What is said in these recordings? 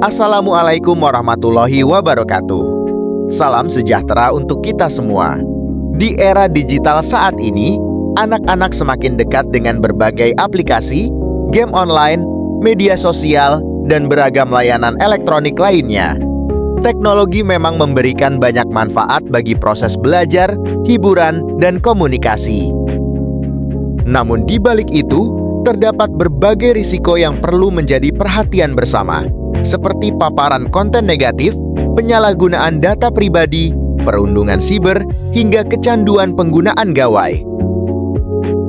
Assalamualaikum warahmatullahi wabarakatuh. Salam sejahtera untuk kita semua. Di era digital saat ini, anak-anak semakin dekat dengan berbagai aplikasi, game online, media sosial, dan beragam layanan elektronik lainnya. Teknologi memang memberikan banyak manfaat bagi proses belajar, hiburan, dan komunikasi. Namun di balik itu, terdapat berbagai risiko yang perlu menjadi perhatian bersama, seperti paparan konten negatif, penyalahgunaan data pribadi, perundungan siber, hingga kecanduan penggunaan gawai.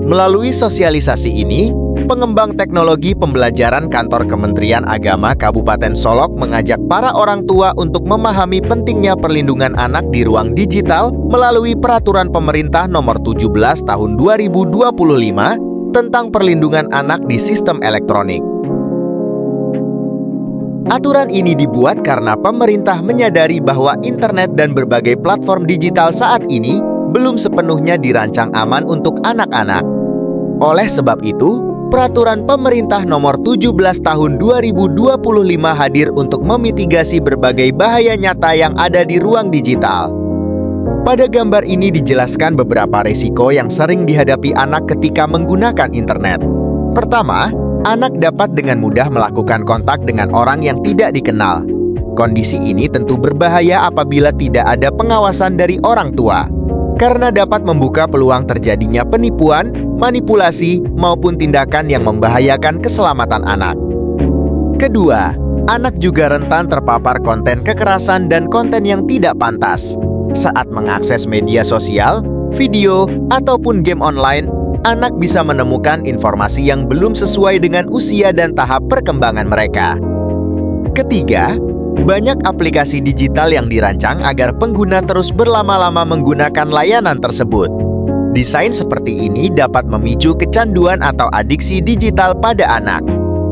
Melalui sosialisasi ini, pengembang teknologi pembelajaran Kantor Kementerian Agama Kabupaten Solok mengajak para orang tua untuk memahami pentingnya perlindungan anak di ruang digital melalui Peraturan Pemerintah Nomor 17 Tahun 2025 tentang perlindungan anak di sistem elektronik. Aturan ini dibuat karena pemerintah menyadari bahwa internet dan berbagai platform digital saat ini belum sepenuhnya dirancang aman untuk anak-anak. Oleh sebab itu, Peraturan Pemerintah Nomor 17 Tahun 2025 hadir untuk memitigasi berbagai bahaya nyata yang ada di ruang digital. Pada gambar ini dijelaskan beberapa risiko yang sering dihadapi anak ketika menggunakan internet. Pertama, anak dapat dengan mudah melakukan kontak dengan orang yang tidak dikenal. Kondisi ini tentu berbahaya apabila tidak ada pengawasan dari orang tua, karena dapat membuka peluang terjadinya penipuan, manipulasi, maupun tindakan yang membahayakan keselamatan anak. Kedua, anak juga rentan terpapar konten kekerasan dan konten yang tidak pantas. Saat mengakses media sosial, video, ataupun game online, anak bisa menemukan informasi yang belum sesuai dengan usia dan tahap perkembangan mereka. Ketiga, banyak aplikasi digital yang dirancang agar pengguna terus berlama-lama menggunakan layanan tersebut. Desain seperti ini dapat memicu kecanduan atau adiksi digital pada anak,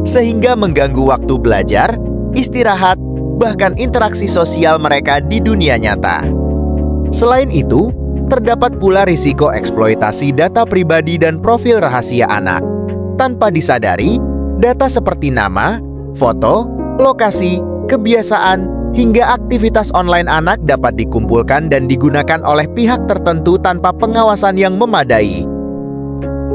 sehingga mengganggu waktu belajar, istirahat, bahkan interaksi sosial mereka di dunia nyata. Selain itu, terdapat pula risiko eksploitasi data pribadi dan profil rahasia anak. Tanpa disadari, data seperti nama, foto, lokasi, kebiasaan, hingga aktivitas online anak dapat dikumpulkan dan digunakan oleh pihak tertentu tanpa pengawasan yang memadai.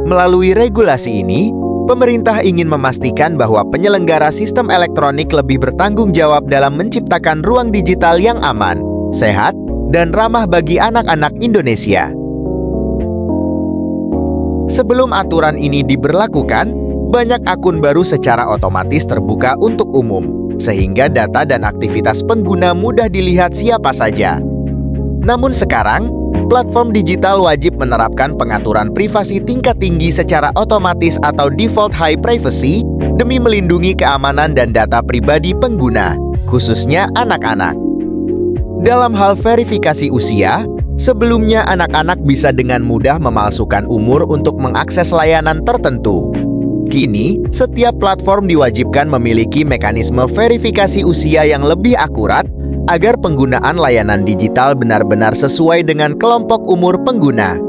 Melalui regulasi ini, pemerintah ingin memastikan bahwa penyelenggara sistem elektronik lebih bertanggung jawab dalam menciptakan ruang digital yang aman, sehat, dan ramah bagi anak-anak Indonesia. Sebelum aturan ini diberlakukan, banyak akun baru secara otomatis terbuka untuk umum, sehingga data dan aktivitas pengguna mudah dilihat siapa saja. Namun sekarang, platform digital wajib menerapkan pengaturan privasi tingkat tinggi secara otomatis atau default high privacy demi melindungi keamanan dan data pribadi pengguna, khususnya anak-anak. Dalam hal verifikasi usia, sebelumnya anak-anak bisa dengan mudah memalsukan umur untuk mengakses layanan tertentu. Kini, setiap platform diwajibkan memiliki mekanisme verifikasi usia yang lebih akurat agar penggunaan layanan digital benar-benar sesuai dengan kelompok umur pengguna.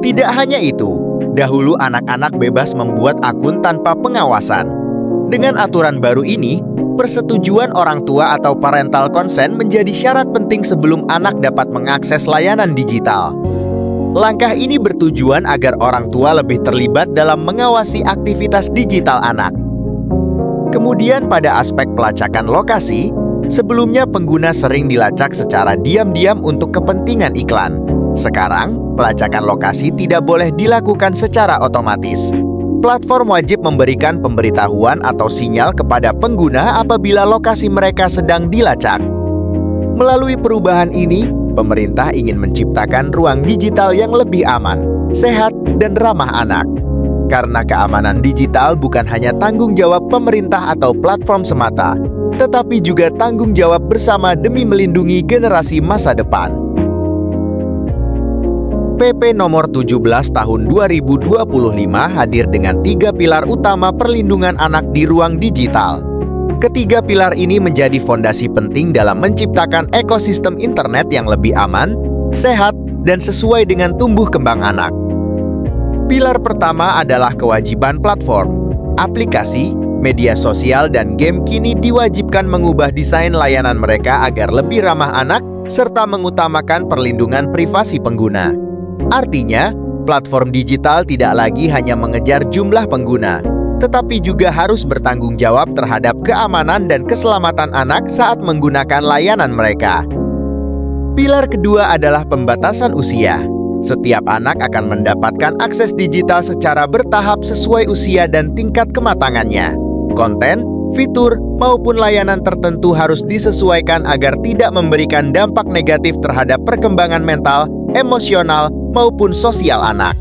Tidak hanya itu, dahulu anak-anak bebas membuat akun tanpa pengawasan. Dengan aturan baru ini, persetujuan orang tua atau parental consent menjadi syarat penting sebelum anak dapat mengakses layanan digital. Langkah ini bertujuan agar orang tua lebih terlibat dalam mengawasi aktivitas digital anak. Kemudian pada aspek pelacakan lokasi, sebelumnya pengguna sering dilacak secara diam-diam untuk kepentingan iklan. Sekarang, pelacakan lokasi tidak boleh dilakukan secara otomatis. Platform wajib memberikan pemberitahuan atau sinyal kepada pengguna apabila lokasi mereka sedang dilacak. Melalui perubahan ini, pemerintah ingin menciptakan ruang digital yang lebih aman, sehat, dan ramah anak. Karena keamanan digital bukan hanya tanggung jawab pemerintah atau platform semata, tetapi juga tanggung jawab bersama demi melindungi generasi masa depan. PP Nomor 17 Tahun 2025 hadir dengan 3 pilar utama perlindungan anak di ruang digital. Ketiga pilar ini menjadi fondasi penting dalam menciptakan ekosistem internet yang lebih aman, sehat, dan sesuai dengan tumbuh kembang anak. Pilar pertama adalah kewajiban platform, aplikasi, Media sosial dan game kini diwajibkan mengubah desain layanan mereka agar lebih ramah anak serta mengutamakan perlindungan privasi pengguna. Artinya, platform digital tidak lagi hanya mengejar jumlah pengguna, tetapi juga harus bertanggung jawab terhadap keamanan dan keselamatan anak saat menggunakan layanan mereka. Pilar kedua adalah pembatasan usia. Setiap anak akan mendapatkan akses digital secara bertahap sesuai usia dan tingkat kematangannya. Konten, fitur, maupun layanan tertentu harus disesuaikan agar tidak memberikan dampak negatif terhadap perkembangan mental, emosional, maupun sosial anak.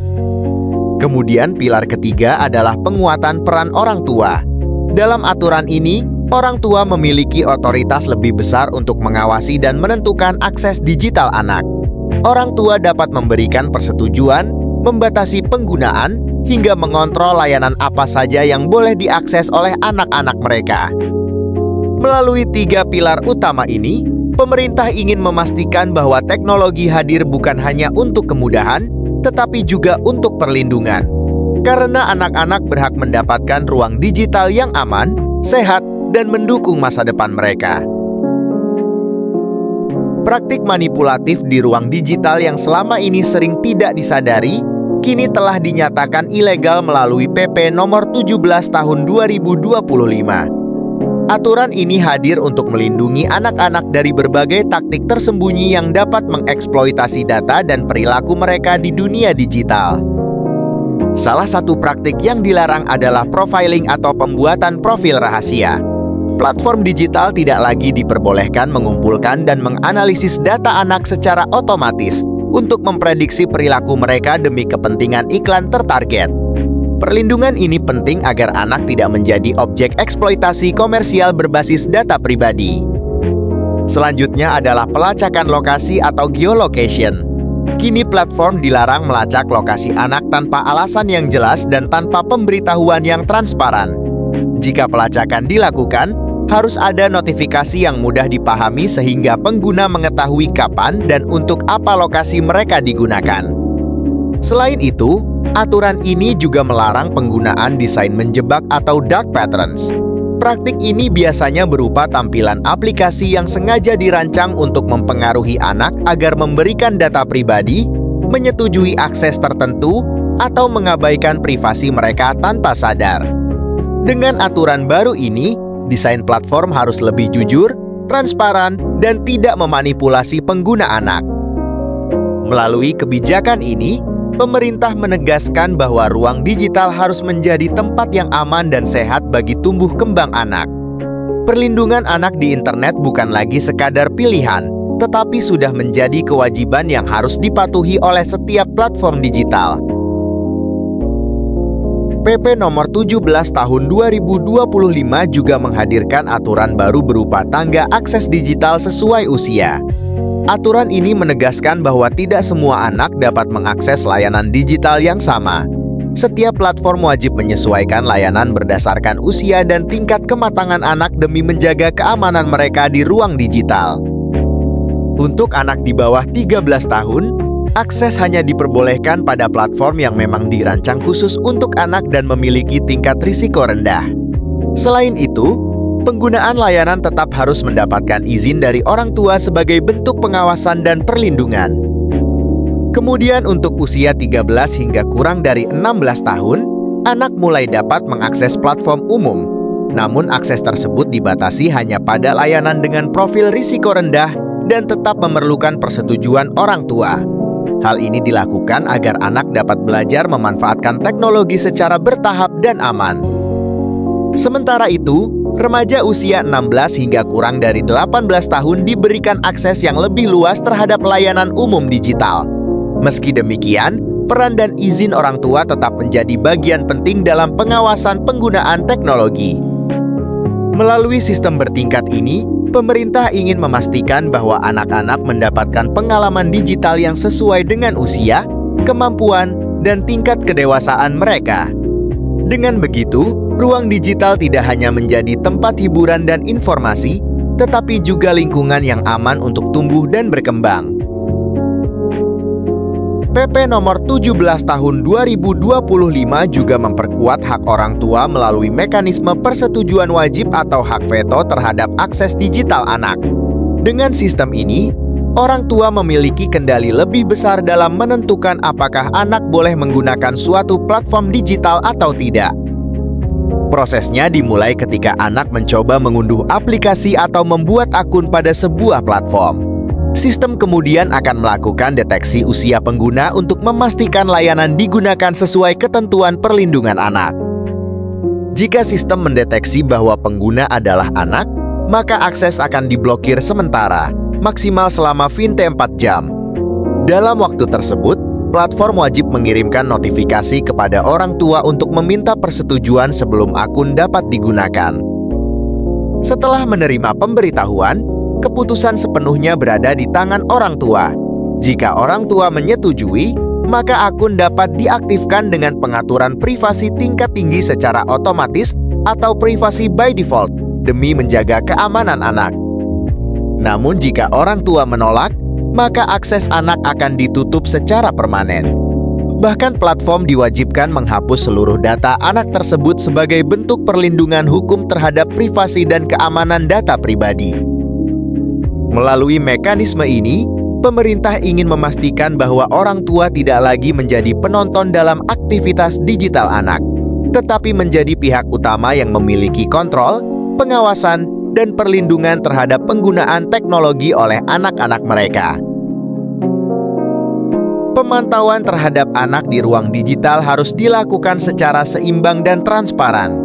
Kemudian pilar ketiga adalah penguatan peran orang tua. Dalam aturan ini, orang tua memiliki otoritas lebih besar untuk mengawasi dan menentukan akses digital anak. Orang tua dapat memberikan persetujuan, membatasi penggunaan, hingga mengontrol layanan apa saja yang boleh diakses oleh anak-anak mereka. Melalui 3 pilar utama ini, pemerintah ingin memastikan bahwa teknologi hadir bukan hanya untuk kemudahan, tetapi juga untuk perlindungan. Karena anak-anak berhak mendapatkan ruang digital yang aman, sehat, dan mendukung masa depan mereka. Praktik manipulatif di ruang digital yang selama ini sering tidak disadari, kini telah dinyatakan ilegal melalui PP Nomor 17 Tahun 2025. Aturan ini hadir untuk melindungi anak-anak dari berbagai taktik tersembunyi yang dapat mengeksploitasi data dan perilaku mereka di dunia digital. Salah satu praktik yang dilarang adalah profiling atau pembuatan profil rahasia. Platform digital tidak lagi diperbolehkan mengumpulkan dan menganalisis data anak secara otomatis untuk memprediksi perilaku mereka demi kepentingan iklan tertarget. Perlindungan ini penting agar anak tidak menjadi objek eksploitasi komersial berbasis data pribadi. Selanjutnya adalah pelacakan lokasi atau geolocation. Kini platform dilarang melacak lokasi anak tanpa alasan yang jelas dan tanpa pemberitahuan yang transparan. Jika pelacakan dilakukan, harus ada notifikasi yang mudah dipahami sehingga pengguna mengetahui kapan dan untuk apa lokasi mereka digunakan. Selain itu, aturan ini juga melarang penggunaan desain menjebak atau dark patterns. Praktik ini biasanya berupa tampilan aplikasi yang sengaja dirancang untuk mempengaruhi anak agar memberikan data pribadi, menyetujui akses tertentu, atau mengabaikan privasi mereka tanpa sadar. Dengan aturan baru ini, desain platform harus lebih jujur, transparan, dan tidak memanipulasi pengguna anak. Melalui kebijakan ini, pemerintah menegaskan bahwa ruang digital harus menjadi tempat yang aman dan sehat bagi tumbuh kembang anak. Perlindungan anak di internet bukan lagi sekadar pilihan, tetapi sudah menjadi kewajiban yang harus dipatuhi oleh setiap platform digital. PP Nomor 17 Tahun 2025 juga menghadirkan aturan baru berupa tangga akses digital sesuai usia. Aturan ini menegaskan bahwa tidak semua anak dapat mengakses layanan digital yang sama. Setiap platform wajib menyesuaikan layanan berdasarkan usia dan tingkat kematangan anak demi menjaga keamanan mereka di ruang digital. Untuk anak di bawah 13 tahun, akses hanya diperbolehkan pada platform yang memang dirancang khusus untuk anak dan memiliki tingkat risiko rendah. Selain itu, penggunaan layanan tetap harus mendapatkan izin dari orang tua sebagai bentuk pengawasan dan perlindungan. Kemudian untuk usia 13 hingga kurang dari 16 tahun, anak mulai dapat mengakses platform umum. Namun akses tersebut dibatasi hanya pada layanan dengan profil risiko rendah dan tetap memerlukan persetujuan orang tua. Hal ini dilakukan agar anak dapat belajar memanfaatkan teknologi secara bertahap dan aman. Sementara itu, remaja usia 16 hingga kurang dari 18 tahun diberikan akses yang lebih luas terhadap layanan umum digital. Meski demikian, peran dan izin orang tua tetap menjadi bagian penting dalam pengawasan penggunaan teknologi. Melalui sistem bertingkat ini, pemerintah ingin memastikan bahwa anak-anak mendapatkan pengalaman digital yang sesuai dengan usia, kemampuan, dan tingkat kedewasaan mereka. Dengan begitu, ruang digital tidak hanya menjadi tempat hiburan dan informasi, tetapi juga lingkungan yang aman untuk tumbuh dan berkembang. PP nomor 17 tahun 2025 juga memperkuat hak orang tua melalui mekanisme persetujuan wajib atau hak veto terhadap akses digital anak. Dengan sistem ini, orang tua memiliki kendali lebih besar dalam menentukan apakah anak boleh menggunakan suatu platform digital atau tidak. Prosesnya dimulai ketika anak mencoba mengunduh aplikasi atau membuat akun pada sebuah platform. Sistem kemudian akan melakukan deteksi usia pengguna untuk memastikan layanan digunakan sesuai ketentuan perlindungan anak. Jika sistem mendeteksi bahwa pengguna adalah anak, maka akses akan diblokir sementara, maksimal selama 24 jam. Dalam waktu tersebut, platform wajib mengirimkan notifikasi kepada orang tua untuk meminta persetujuan sebelum akun dapat digunakan. Setelah menerima pemberitahuan, keputusan sepenuhnya berada di tangan orang tua. Jika orang tua menyetujui, maka akun dapat diaktifkan dengan pengaturan privasi tingkat tinggi secara otomatis atau privasi by default demi menjaga keamanan anak. Namun jika orang tua menolak, maka akses anak akan ditutup secara permanen. Bahkan platform diwajibkan menghapus seluruh data anak tersebut sebagai bentuk perlindungan hukum terhadap privasi dan keamanan data pribadi. Melalui mekanisme ini, pemerintah ingin memastikan bahwa orang tua tidak lagi menjadi penonton dalam aktivitas digital anak, tetapi menjadi pihak utama yang memiliki kontrol, pengawasan, dan perlindungan terhadap penggunaan teknologi oleh anak-anak mereka. Pemantauan terhadap anak di ruang digital harus dilakukan secara seimbang dan transparan.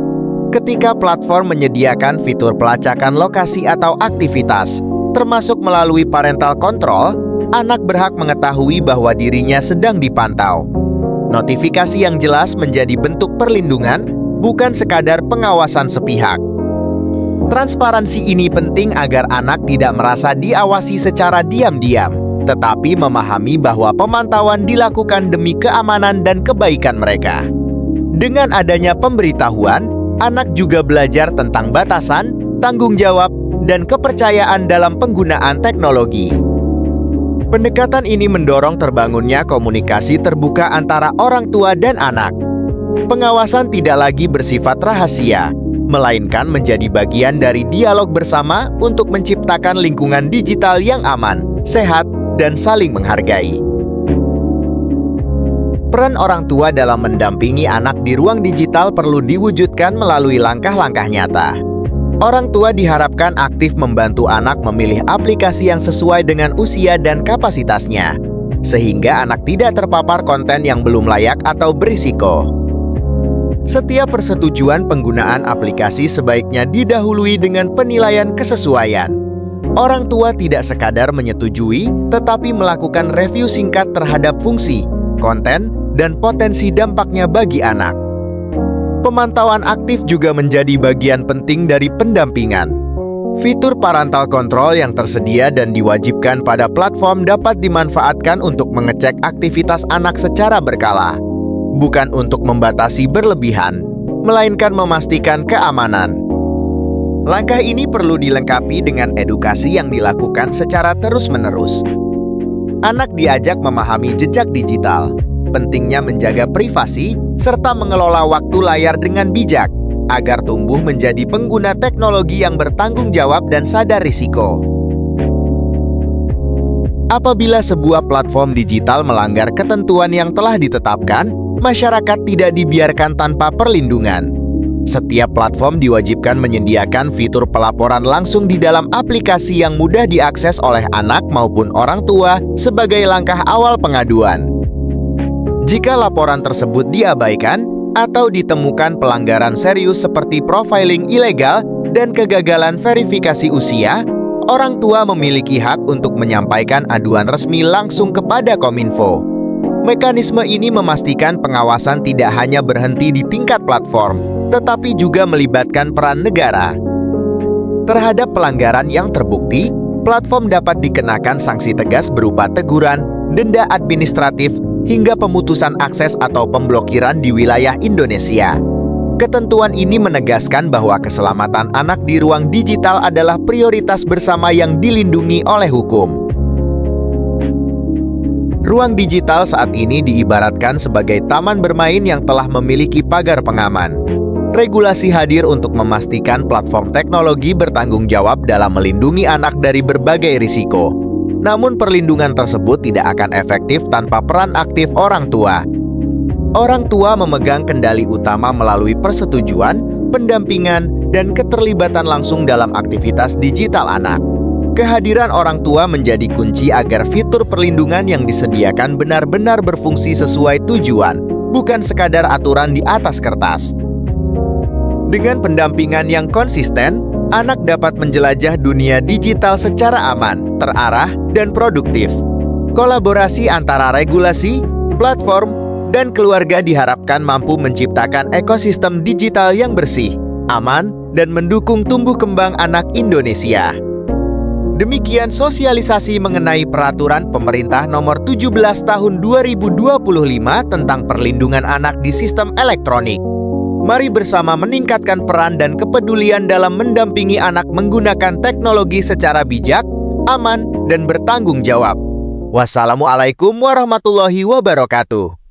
Ketika platform menyediakan fitur pelacakan lokasi atau aktivitas, termasuk melalui parental control, anak berhak mengetahui bahwa dirinya sedang dipantau. Notifikasi yang jelas menjadi bentuk perlindungan, bukan sekadar pengawasan sepihak. Transparansi ini penting agar anak tidak merasa diawasi secara diam-diam, tetapi memahami bahwa pemantauan dilakukan demi keamanan dan kebaikan mereka. Dengan adanya pemberitahuan, anak juga belajar tentang batasan, tanggung jawab, dan kepercayaan dalam penggunaan teknologi. Pendekatan ini mendorong terbangunnya komunikasi terbuka antara orang tua dan anak. Pengawasan tidak lagi bersifat rahasia, melainkan menjadi bagian dari dialog bersama untuk menciptakan lingkungan digital yang aman, sehat, dan saling menghargai. Peran orang tua dalam mendampingi anak di ruang digital perlu diwujudkan melalui langkah-langkah nyata. Orang tua diharapkan aktif membantu anak memilih aplikasi yang sesuai dengan usia dan kapasitasnya, sehingga anak tidak terpapar konten yang belum layak atau berisiko. Setiap persetujuan penggunaan aplikasi sebaiknya didahului dengan penilaian kesesuaian. Orang tua tidak sekadar menyetujui, tetapi melakukan review singkat terhadap fungsi, konten, dan potensi dampaknya bagi anak. Pemantauan aktif juga menjadi bagian penting dari pendampingan. Fitur parental control yang tersedia dan diwajibkan pada platform dapat dimanfaatkan untuk mengecek aktivitas anak secara berkala, bukan untuk membatasi berlebihan, melainkan memastikan keamanan. Langkah ini perlu dilengkapi dengan edukasi yang dilakukan secara terus-menerus. Anak diajak memahami jejak digital, pentingnya menjaga privasi, serta mengelola waktu layar dengan bijak, agar tumbuh menjadi pengguna teknologi yang bertanggung jawab dan sadar risiko. Apabila sebuah platform digital melanggar ketentuan yang telah ditetapkan, masyarakat tidak dibiarkan tanpa perlindungan. Setiap platform diwajibkan menyediakan fitur pelaporan langsung di dalam aplikasi yang mudah diakses oleh anak maupun orang tua sebagai langkah awal pengaduan. Jika laporan tersebut diabaikan atau ditemukan pelanggaran serius seperti profiling ilegal dan kegagalan verifikasi usia, orang tua memiliki hak untuk menyampaikan aduan resmi langsung kepada Kominfo. Mekanisme ini memastikan pengawasan tidak hanya berhenti di tingkat platform, tetapi juga melibatkan peran negara. Terhadap pelanggaran yang terbukti, platform dapat dikenakan sanksi tegas berupa teguran, denda administratif, hingga pemutusan akses atau pemblokiran di wilayah Indonesia. Ketentuan ini menegaskan bahwa keselamatan anak di ruang digital adalah prioritas bersama yang dilindungi oleh hukum. Ruang digital saat ini diibaratkan sebagai taman bermain yang telah memiliki pagar pengaman. Regulasi hadir untuk memastikan platform teknologi bertanggung jawab dalam melindungi anak dari berbagai risiko. Namun perlindungan tersebut tidak akan efektif tanpa peran aktif orang tua. Orang tua memegang kendali utama melalui persetujuan, pendampingan, dan keterlibatan langsung dalam aktivitas digital anak. Kehadiran orang tua menjadi kunci agar fitur perlindungan yang disediakan benar-benar berfungsi sesuai tujuan, bukan sekadar aturan di atas kertas. Dengan pendampingan yang konsisten, anak dapat menjelajah dunia digital secara aman, terarah, dan produktif. Kolaborasi antara regulasi, platform, dan keluarga diharapkan mampu menciptakan ekosistem digital yang bersih, aman, dan mendukung tumbuh kembang anak Indonesia. Demikian sosialisasi mengenai peraturan pemerintah nomor 17 tahun 2025 tentang perlindungan anak di sistem elektronik. Mari bersama meningkatkan peran dan kepedulian dalam mendampingi anak menggunakan teknologi secara bijak, aman, dan bertanggung jawab. Wassalamualaikum warahmatullahi wabarakatuh.